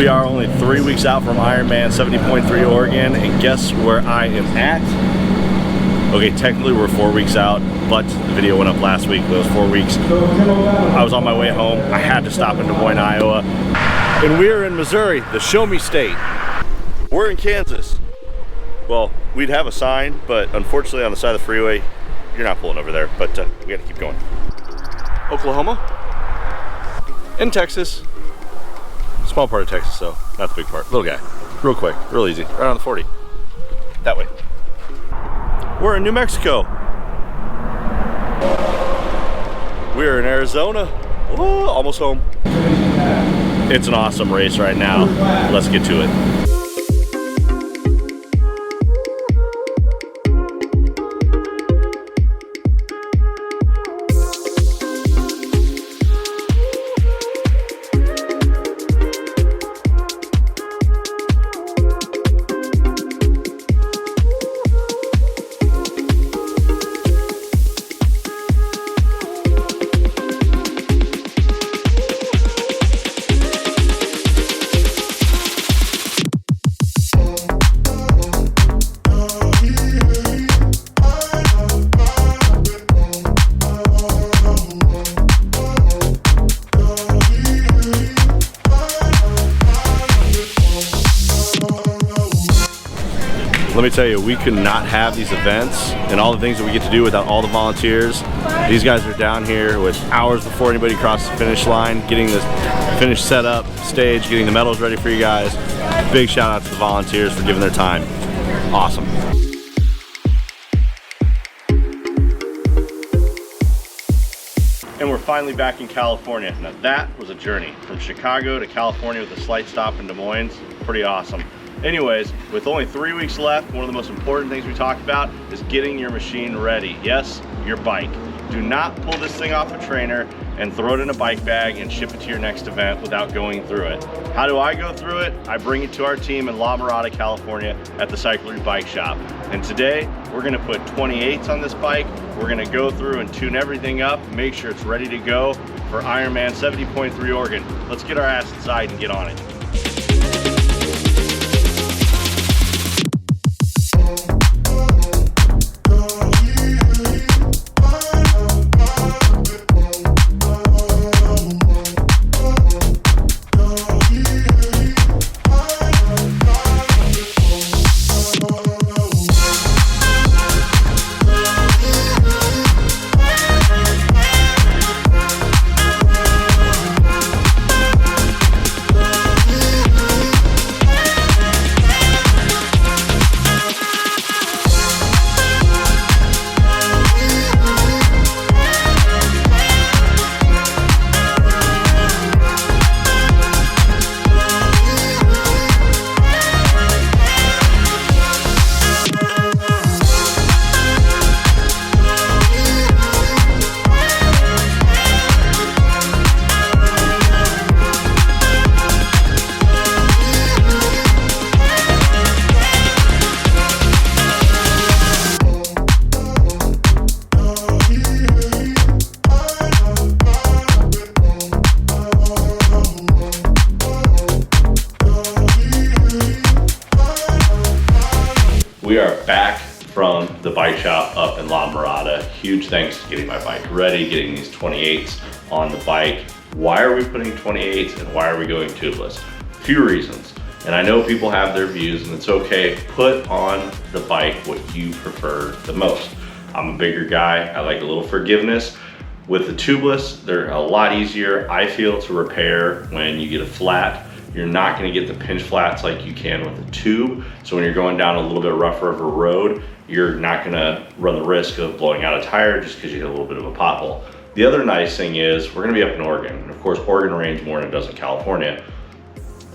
We are only 3 weeks out from Ironman 70.3 Oregon, and guess where I am at? Okay, technically we're 4 weeks out, but the video went up last week, but it was 4 weeks. I was on my way home. I had to stop in Des Moines, Iowa. And we are in Missouri, the Show Me State. We're in Kansas. Well, we'd have a sign, but unfortunately on the side of the freeway, you're not pulling over there, but we gotta keep going. Oklahoma and Texas. Small part of Texas though, not the big part. Little guy, real quick, real easy, right on the 40. That way. We're in New Mexico. We're in Arizona. Whoa, almost home. It's an awesome race right now. Let's get to it. Let me tell you, we could not have these events and all the things that we get to do without all the volunteers. These guys are down here with hours before anybody crosses the finish line, getting the finish set up, stage, getting the medals ready for you guys. Big shout out to the volunteers for giving their time. Awesome. And we're finally back in California. Now that was a journey from Chicago to California with a slight stop in Des Moines. Pretty awesome. Anyways, with only 3 weeks left, one of the most important things we talked about is getting your machine ready. Yes, your bike. Do not pull this thing off a trainer and throw it in a bike bag and ship it to your next event without going through it. How do I go through it? I bring it to our team in La Mirada, California at the Cyclery Bike Shop. And today, we're gonna put 28s on this bike. We're gonna go through and tune everything up, make sure it's ready to go for Ironman 70.3 Oregon. Let's get our ass inside and get on it. We are back from the bike shop up in La Mirada. Huge thanks to getting my bike ready, getting these 28s on the bike. Why are we putting 28s and why are we going tubeless? A few reasons. And I know people have their views and it's okay. Put on the bike what you prefer the most. I'm a bigger guy. I like a little forgiveness. With the tubeless, they're a lot easier, I feel, to repair when you get a flat. You're not gonna get the pinch flats like you can with a tube. So when you're going down a little bit rougher of a road, you're not gonna run the risk of blowing out a tire just because you hit a little bit of a pothole. The other nice thing is we're gonna be up in Oregon. And of course, Oregon rains more than it does in California.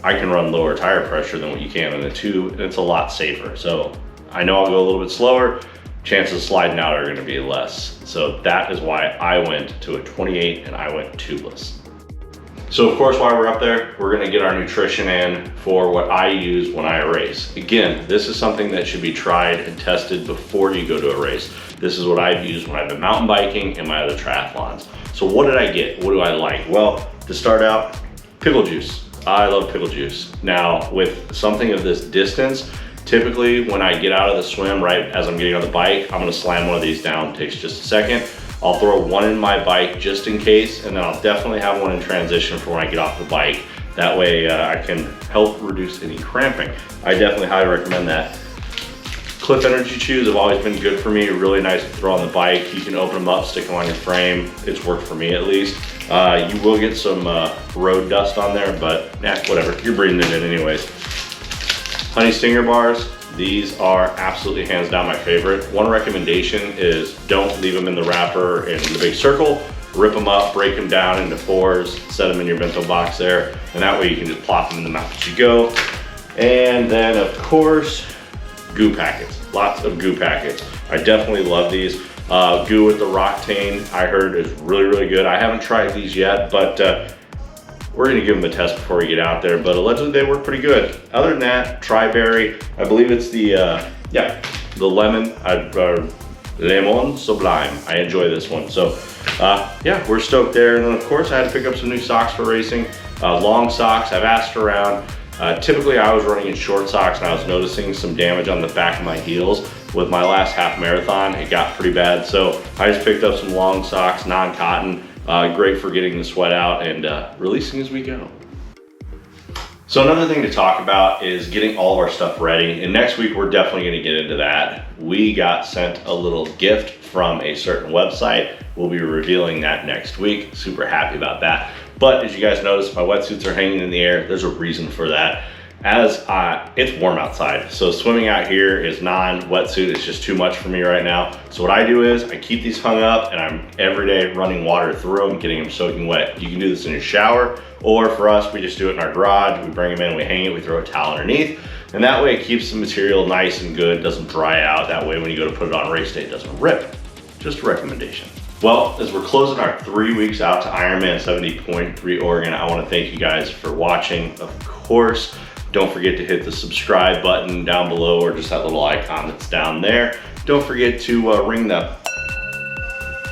I can run lower tire pressure than what you can in the tube, and it's a lot safer. So I know I'll go a little bit slower, chances of sliding out are gonna be less. So that is why I went to a 28 and I went tubeless. So of course, while we're up there, we're gonna get our nutrition in for what I use when I race. Again, this is something that should be tried and tested before you go to a race. This is what I've used when I've been mountain biking and my other triathlons. So what did I get? What do I like? Well, to start out, pickle juice. I love pickle juice. Now, with something of this distance, typically when I get out of the swim, right as I'm getting on the bike, I'm gonna slam one of these down. Takes just a second. I'll throw one in my bike just in case, and then I'll definitely have one in transition for when I get off the bike. That way I can help reduce any cramping. I definitely highly recommend that. Cliff Energy Chews have always been good for me. Really nice to throw on the bike. You can open them up, stick them on your frame. It's worked for me at least. You will get some road dust on there, but whatever. You're breathing it in anyways. Honey Stinger bars. These are absolutely hands down my favorite. One recommendation is don't leave them in the wrapper in the big circle. Rip them up, break them down into 4s, set them in your bento box there, and that way you can just plop them in the mouth as you go. And then of course, goo packets. Lots of goo packets. I definitely love these. Goo with the Roctane, I heard is really, really good. I haven't tried these yet, but we're gonna give them a test before we get out there, but allegedly they work pretty good. Other than that, Tri-Berry, I believe it's the lemon, Lemon Sublime. I enjoy this one. So yeah, we're stoked there. And then of course I had to pick up some new socks for racing. Long socks, I've asked around. Typically I was running in short socks and I was noticing some damage on the back of my heels. With my last half marathon, it got pretty bad. So I just picked up some long socks, non-cotton. Great for getting the sweat out and releasing as we go. So another thing to talk about is getting all of our stuff ready. And next week, we're definitely gonna get into that. We got sent a little gift from a certain website. We'll be revealing that next week. Super happy about that. But as you guys notice, my wetsuits are hanging in the air. There's a reason for that. As it's warm outside, so swimming out here is non-wetsuit. It's just too much for me right now. So what I do is I keep these hung up and I'm every day running water through them, getting them soaking wet. You can do this in your shower, or for us, we just do it in our garage. We bring them in, we hang it, we throw a towel underneath, and that way it keeps the material nice and good, doesn't dry out. That way when you go to put it on race day, it doesn't rip. Just a recommendation. Well, as we're closing our 3 weeks out to Ironman 70.3 Oregon, I want to thank you guys for watching. Of course, don't forget to hit the subscribe button down below or just that little icon that's down there. Don't forget to ring the.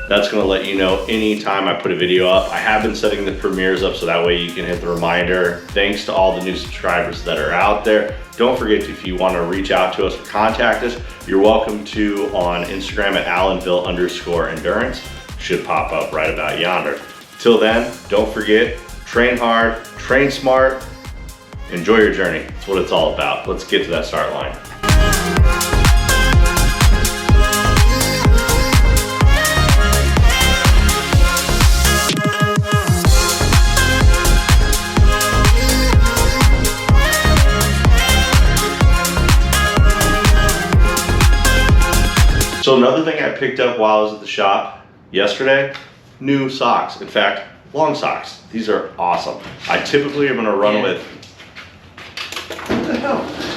That's going to let you know anytime I put a video up. I have been setting the premieres up so that way you can hit the reminder. Thanks to all the new subscribers that are out there. Don't forget, if you want to reach out to us or contact us, you're welcome to on Instagram at Allenville_endurance. Should pop up right about yonder. Till then, don't forget, train hard, train smart, enjoy your journey. That's what it's all about. Let's get to that start line. So another thing I picked up while I was at the shop yesterday, new socks. In fact, long socks. These are awesome. I typically am gonna run with, what the hell?